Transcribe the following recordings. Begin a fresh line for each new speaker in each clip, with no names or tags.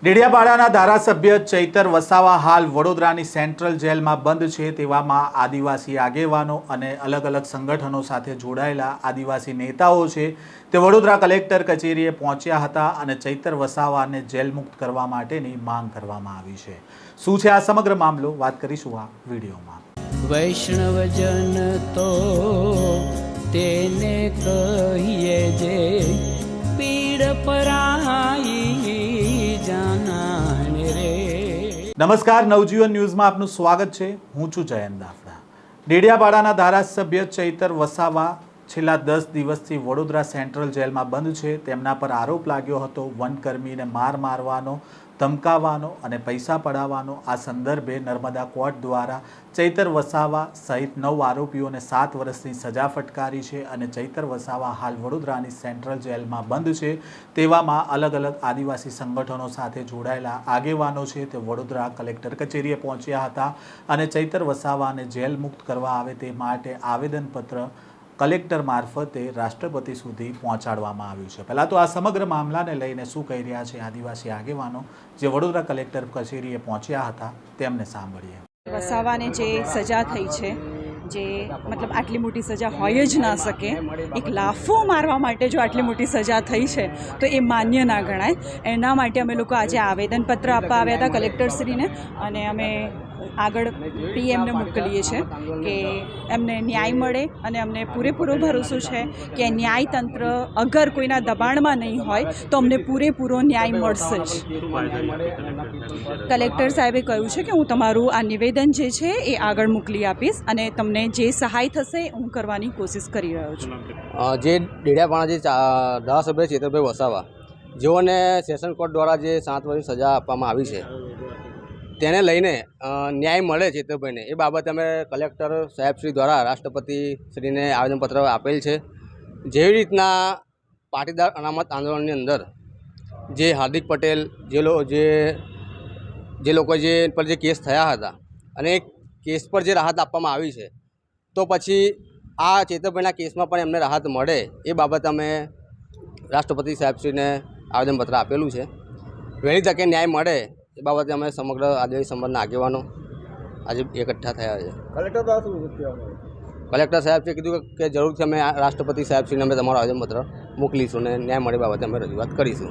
ડેડિયાપાડાના ધારાસભ્ય ચૈતર વસાવા હાલ વડોદરાની સેન્ટ્રલ જેલમાં બંધ છે। તેવામાં આદિવાસી આગેવાનો અને અલગ અલગ સંગઠનો સાથે જોડાયેલા આદિવાસી નેતાઓ છે તે વડોદરા કલેક્ટર કચેરીએ પહોંચ્યા હતા અને ચૈતર વસાવાને જેલ મુક્ત કરવા માટેની માંગ કરવામાં આવી છે। શું છે આ સમગ્ર મામલો, વાત કરીશું આ વિડીયોમાં।
વૈષ્ણવજન તો તેને કહીએ જે પીડ પરાઈ જાનાને રે।
નમસ્કાર, નવજીવન ન્યૂઝમાં આપનું સ્વાગત છે। હું છું જયંત દાફડા। ડેડિયાપાડાના ધારાસભ્ય ચૈતર વસાવા છેલ્લા 10 દિવસથી વડોદરા સેન્ટ્રલ જેલમાં બંધ છે। તેમના પર આરોપ લાગ્યો હતો વનકર્મીને માર મારવાનો, ધમકાવવાનો અને પૈસા પડાવવાનો। આ સંદર્ભે નર્મદા કોર્ટ દ્વારા ચૈતર વસાવા સહિત 9 આરોપીઓને 7 વર્ષની સજા ફટકારી છે અને ચૈતર વસાવા હાલ વડોદરાની સેન્ટ્રલ જેલમાં બંધ છે। તેવામાં અલગ અલગ આદિવાસી સંગઠનો સાથે જોડાયેલા આગેવાનો છે તે વડોદરા કલેક્ટર કચેરીએ પહોંચ્યા હતા અને ચૈતર વસાવાને જેલ મુક્ત કરવા આવે તે માટે આવેદનપત્ર કલેક્ટર મારફતે રાષ્ટ્રપતિ સુધી પહોંચાડવામાં આવ્યું છે। પહેલાં તો આ સમગ્ર મામલાને લઈને શું કહી રહ્યા છે આદિવાસી આગેવાનો જે વડોદરા કલેક્ટર કચેરીએ પહોંચ્યા હતા, તેમને સાંભળીએ।
વસાવાને જે સજા થઈ છે, જે મતલબ આટલી મોટી સજા હોય જ ના શકે, એક લાફો મારવા માટે જો આટલી મોટી સજા થઈ છે તો એ માન્ય ના ગણાય। એના માટે અમે લોકો આજે આવેદનપત્ર આપવા આવ્યા હતા કલેક્ટરશ્રીને અને અમે આગળ પીએમને મોકલીએ છીએ કે એમને ન્યાય મળે અને અમને પૂરેપૂરો ભરોસો છે કે ન્યાયતંત્ર અગર કોઈના દબાણમાં નહીં હોય તો અમને પૂરેપૂરો ન્યાય મળશે જ। કલેક્ટર સાહેબે કહ્યું છે કે હું તમારું આ નિવેદન જે છે એ આગળ મોકલી આપીશ અને તમને જે સહાય થશે હું કરવાની કોશિશ કરી રહ્યો છું।
જે ડેડિયાપાડા જે ધારાસભ્ય ચેતરભાઈ વસાવા જેઓને સેશન કોર્ટ દ્વારા જે 7 વર્ષની સજા આપવામાં આવી છે તેને લઈને ન્યાય મળે ચેતરભાઈને એ બાબતે અમે કલેક્ટર સાહેબશ્રી દ્વારા રાષ્ટ્રપતિશ્રીને આવેદનપત્ર આપેલ છે। જેવી રીતના પાટીદાર અનામત આંદોલનની અંદર જે હાર્દિક પટેલ જે લોકો જે પર જે કેસ થયા હતા અને એ કેસ પર જે રાહત આપવામાં આવી છે તો પછી આ ચેતરભાઈના કેસમાં પણ એમને રાહત મળે એ બાબતે અમે રાષ્ટ્રપતિ સાહેબશ્રીને આવેદનપત્ર આપેલું છે। વહેલી તકે ન્યાય મળે એ બાબતે અમે સમગ્ર આદિવાસી સમાજના આગેવાનો આજે એકઠા થયા છે। કલેક્ટર સાહેબે કીધું કે જરૂરથી અમે રાષ્ટ્રપતિ સાહેબશ્રીને અમે તમારું આવેદનપત્ર મોકલીશું અને ન્યાય મળે બાબતે અમે રજૂઆત કરીશું।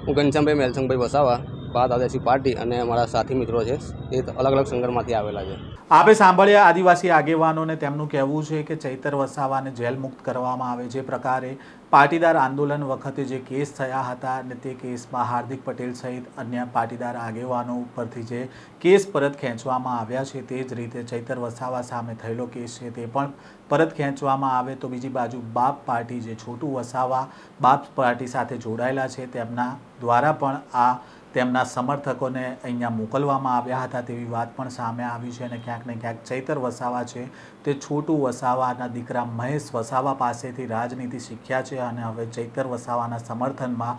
હું ઘનશ્યામભાઈ મેલસંગભાઈ વસાવા, ભારત આદિવાસી પાર્ટી અને અમારા સાથી મિત્રો છે એ અલગ અલગ સંગઠનમાંથી આવેલા છે।
આપે સાંભળ્યા આદિવાસી આગેવાનોને તેમનું કહેવું છે કે ચૈતર વસાવાને જેલ મુક્ત કરવામાં આવે। જે પ્રકારે પાટીદાર આંદોલન વખતે જે કેસ થયા હતા અને તે કેસમાં હાર્દિક પટેલ સહિત અન્ય પાટીદાર આગેવાનો ઉપરથી જે કેસ પરત ખેંચવામાં આવ્યા છે તે જ રીતે ચૈતર વસાવા સામે થયેલો કેસ છે તે પણ પરત ખેંચવામાં આવે। તો બીજી બાજુ બાપ પાર્ટી જે છોટુ વસાવા બાપ પાર્ટી સાથે જોડાયેલા છે તેમના દ્વારા પણ આ તેમના સમર્થકોને અહીંયા મોકલવામાં આવ્યા હતા તેવી વાત પણ સામે આવી છે અને ક્યાંક ને ક્યાંક ચૈતર વસાવા છે તે છોટુ વસાવાના દીકરા મહેશ વસાવા પાસેથી રાજનીતિ શીખ્યા છે અને હવે ચૈતર વસાવાના સમર્થનમાં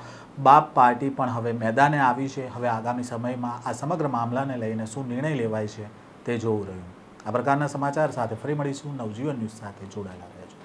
બાપ પાર્ટી પણ હવે મેદાને આવી છે। હવે આગામી સમયમાં આ સમગ્ર મામલાને લઈને શું નિર્ણય લેવાય છે તે જોવું રહ્યું। આ પ્રકારના સમાચાર સાથે ફરી મળીશું। નવજીવન ન્યૂઝ સાથે જોડાયેલા રહેજો।